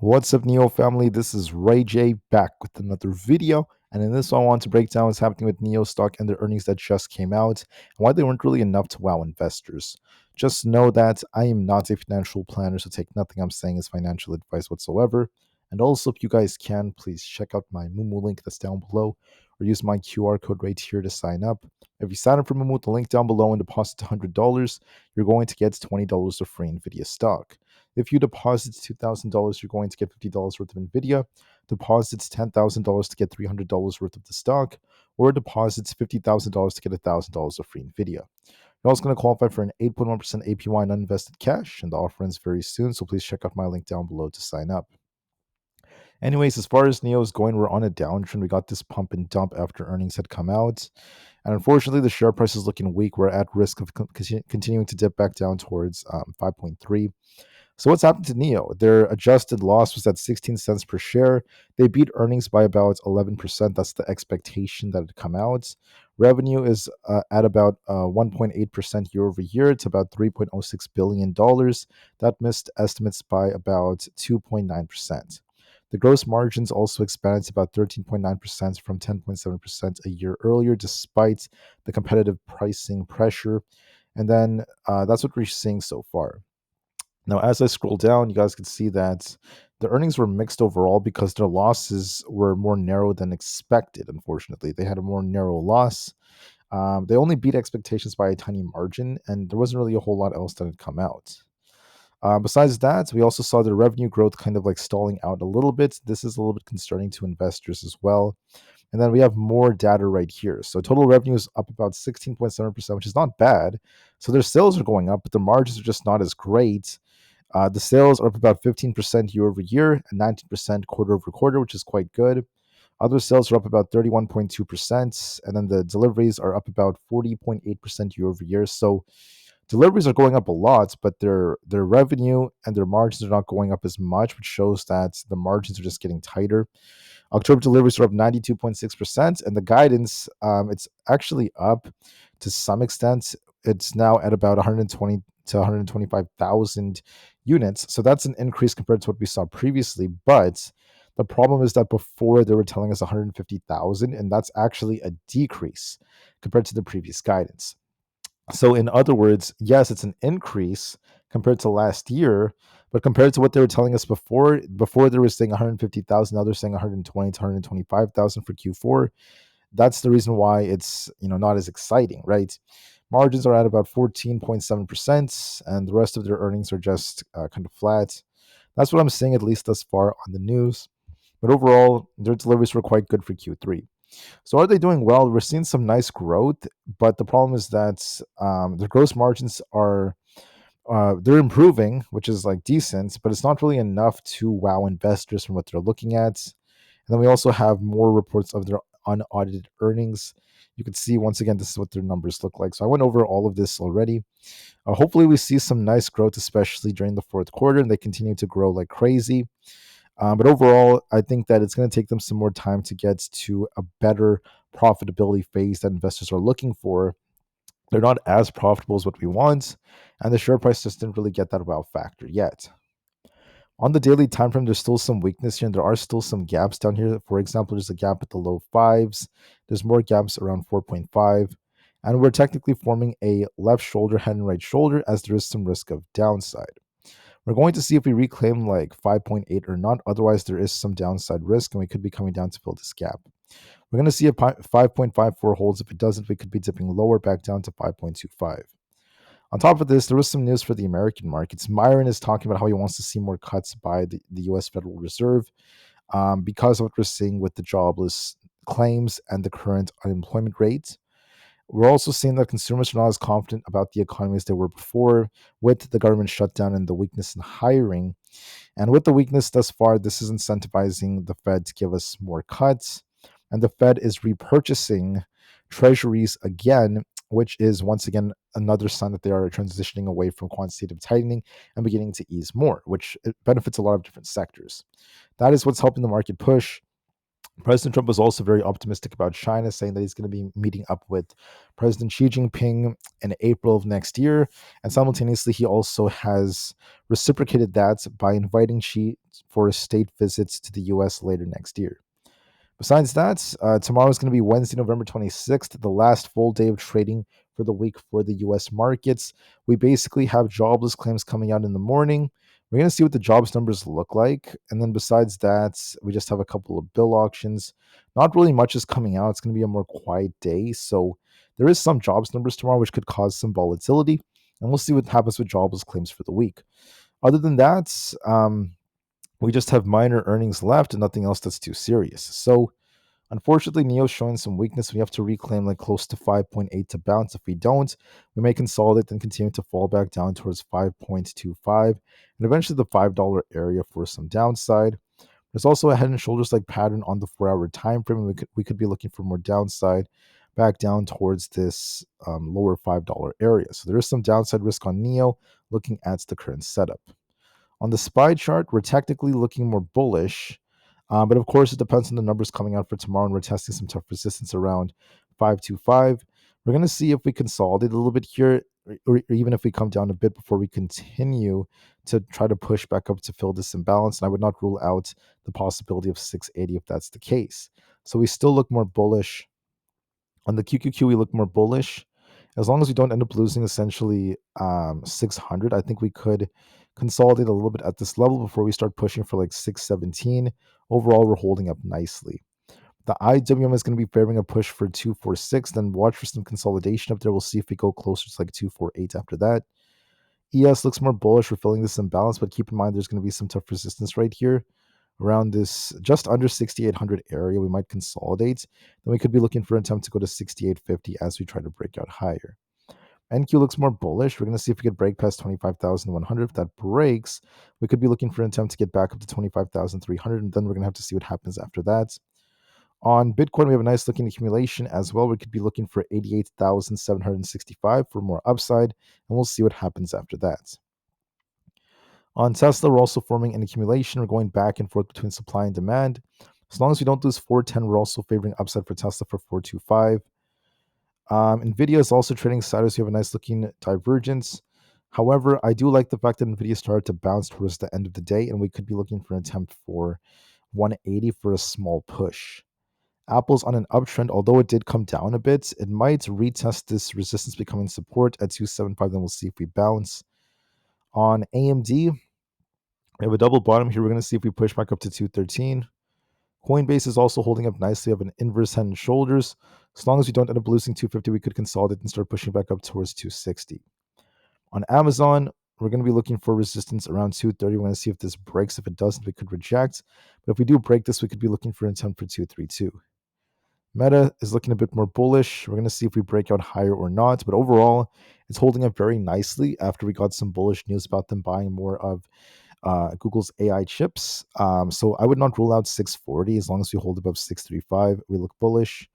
What's up, NIO family? This is Rey-Jay back with another video. And in this one, I want to break down what's happening with NIO stock and their earnings that just came out and why they weren't really enough to wow investors. Just know that I am not a financial planner, so take nothing I'm saying as financial advice whatsoever. And also, if you guys can, please check out my Moomoo link that's down below or use my QR code right here to sign up. If you sign up for Moomoo, the link down below and deposit $100, you're going to get $20 of free Nvidia stock. If you deposit $2,000, you're going to get $50 worth of NVIDIA. Deposits $10,000 to get $300 worth of the stock, or deposits $50,000 to get $1,000 of free NVIDIA. You're also going to qualify for an 8.1% APY on uninvested cash, and the offer ends very soon, so please check out my link down below to sign up. Anyways, as far as NIO is going, we're on a downtrend. We got this pump and dump after earnings had come out. And unfortunately, the share price is looking weak. We're at risk of continuing to dip back down towards 5.3. So what's happened to NIO? Their adjusted loss was at 16 cents per share. They beat earnings by about 11%. That's the expectation that had come out. Revenue is at about 1.8% year over year. It's about $3.06 billion. That missed estimates by about 2.9%. The gross margins also expanded to about 13.9% from 10.7% a year earlier, despite the competitive pricing pressure. And then that's what we're seeing so far. Now, as I scroll down, you guys can see that the earnings were mixed overall because their losses were more narrow than expected, unfortunately. They had a more narrow loss. They only beat expectations by a tiny margin, and there wasn't really a whole lot else that had come out. Besides that, we also saw the revenue growth kind of like stalling out a little bit. This is a little bit concerning to investors as well. And then we have more data right here. So total revenue is up about 16.7%, which is not bad. So their sales are going up, but the margins are just not as great. The sales are up about 15% year over year and 19% quarter over quarter, which is quite good. Other sales are up about 31.2%, and then the deliveries are up about 40.8% year over year. So deliveries are going up a lot, but their revenue and their margins are not going up as much, which shows that the margins are just getting tighter. October deliveries are up 92.6%, and the guidance, it's actually up to some extent. It's now at about 120 to 125,000 units. So that's an increase compared to what we saw previously. But the problem is that before they were telling us 150,000, and that's actually a decrease compared to the previous guidance. So, in other words, yes, it's an increase compared to last year, but compared to what they were telling us before they were saying 150,000, now they're saying 120 to 125,000 for Q4. That's the reason why it's not as exciting, right? Margins are at about 14.7%, and the rest of their earnings are just kind of flat. That's what I'm seeing, at least thus far on the news. But overall, their deliveries were quite good for Q3. So are they doing well? We're seeing some nice growth, but the problem is that their gross margins are they're improving, which is like decent, but it's not really enough to wow investors from what they're looking at. And then we also have more reports of their unaudited earnings. You can see once again, this is what their numbers look like. So I went over all of this already. Hopefully, we see some nice growth, especially during the fourth quarter, and they continue to grow like crazy. But overall, I think that it's going to take them some more time to get to a better profitability phase that investors are looking for. They're not as profitable as what we want, and the share price just didn't really get that wow factor yet. On the daily time frame, there's still some weakness here, and there are still some gaps down here. For example, there's a gap at the low fives. There's more gaps around 4.5, and we're technically forming a left shoulder, head, and right shoulder, as there is some risk of downside. We're going to see if we reclaim like 5.8 or not. Otherwise, there is some downside risk, and we could be coming down to fill this gap. We're going to see if 5.54 holds. If it doesn't, we could be dipping lower back down to 5.25. On top of this, there was some news for the American markets. Myron is talking about how he wants to see more cuts by the U.S. Federal Reserve because of what we're seeing with the jobless claims and the current unemployment rate. We're also seeing that consumers are not as confident about the economy as they were before, with the government shutdown and the weakness in hiring. And with the weakness thus far, this is incentivizing the Fed to give us more cuts. And the Fed is repurchasing treasuries again, which is once again another sign that they are transitioning away from quantitative tightening and beginning to ease more, which it benefits a lot of different sectors. That is what's helping the market push. President Trump was also very optimistic about China, saying that he's going to be meeting up with President Xi Jinping in April of next year. And simultaneously, he also has reciprocated that by inviting Xi for a state visit to the US later next year. Besides that, tomorrow is going to be Wednesday, November 26th, the last full day of trading for the week for the US markets. We basically have jobless claims coming out in the morning. We're going to see what the jobs numbers look like. And then besides that, we just have a couple of bill auctions. Not really much is coming out. It's going to be a more quiet day. So there is some jobs numbers tomorrow, which could cause some volatility. And we'll see what happens with jobless claims for the week. Other than that, we just have minor earnings left and nothing else that's too serious. So unfortunately, NIO's showing some weakness. We have to reclaim like close to 5.8 to bounce. If we don't, we may consolidate and continue to fall back down towards 5.25 and eventually the $5 area for some downside. There's also a head and shoulders like pattern on the 4-hour time frame, and we could be looking for more downside back down towards this lower $5 area. So there is some downside risk on NIO looking at the current setup. On the SPY chart, we're technically looking more bullish, but of course, it depends on the numbers coming out for tomorrow, and we're testing some tough resistance around 525. We're going to see if we consolidate a little bit here, or even if we come down a bit before we continue to try to push back up to fill this imbalance. And I would not rule out the possibility of 680 if that's the case. So we still look more bullish. On the QQQ, we look more bullish. As long as we don't end up losing essentially 600, I think we could consolidate a little bit at this level before we start pushing for like 617. Overall, we're holding up nicely. The IWM is going to be favoring a push for 246. Then watch for some consolidation up there. We'll see if we go closer to like 248 after that. ES looks more bullish. We're filling this imbalance, but keep in mind there's going to be some tough resistance right here around this just under 6,800 area. We might consolidate. Then we could be looking for an attempt to go to 6,850 as we try to break out higher. NQ looks more bullish. We're going to see if we could break past 25,100. If that breaks, we could be looking for an attempt to get back up to 25,300, and then we're going to have to see what happens after that. On Bitcoin, we have a nice looking accumulation as well. We could be looking for 88,765 for more upside, and we'll see what happens after that. On Tesla, we're also forming an accumulation. We're going back and forth between supply and demand. As long as we don't lose 410, we're also favoring upside for Tesla for 425. Nvda is also trading sideways. We have a nice looking divergence. However, I do like the fact that Nvidia started to bounce towards the end of the day, and we could be looking for an attempt for 180 for a small push. Apple's on an uptrend, although it did come down a bit. It might retest this resistance becoming support at 275, then we'll see if we bounce. On AMD, we have a double bottom here. We're going to see if we push back up to 213. Coinbase is also holding up nicely. We have an inverse head and shoulders. As long as we don't end up losing 250, we could consolidate and start pushing back up towards 260. On Amazon, we're going to be looking for resistance around 230. We're going to see if this breaks. If it doesn't, we could reject. But if we do break this, we could be looking for an attempt for 232. Meta is looking a bit more bullish. We're going to see if we break out higher or not. But overall, it's holding up very nicely after we got some bullish news about them buying more of Google's AI chips. So I would not rule out 640 as long as we hold above 635. We look bullish.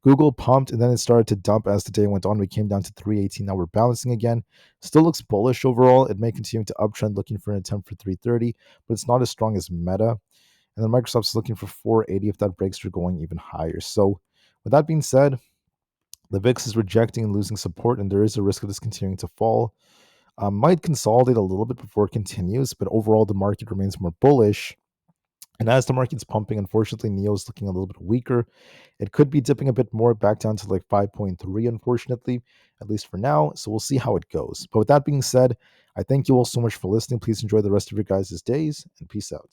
Google pumped and then it started to dump as the day went on. We came down to 318. Now we're balancing again. Still looks bullish overall. It may continue to uptrend, looking for an attempt for 330, but it's not as strong as Meta. And then Microsoft's looking for 480. If that breaks, we're going even higher. So with that being said, the VIX is rejecting and losing support, and there is a risk of this continuing to fall. Might consolidate a little bit before it continues, but overall the market remains more bullish. And as the market's pumping, unfortunately, NIO is looking a little bit weaker. It could be dipping a bit more back down to like 5.3, unfortunately, at least for now. So we'll see how it goes. But with that being said, I thank you all so much for listening. Please enjoy the rest of your guys' days, and peace out.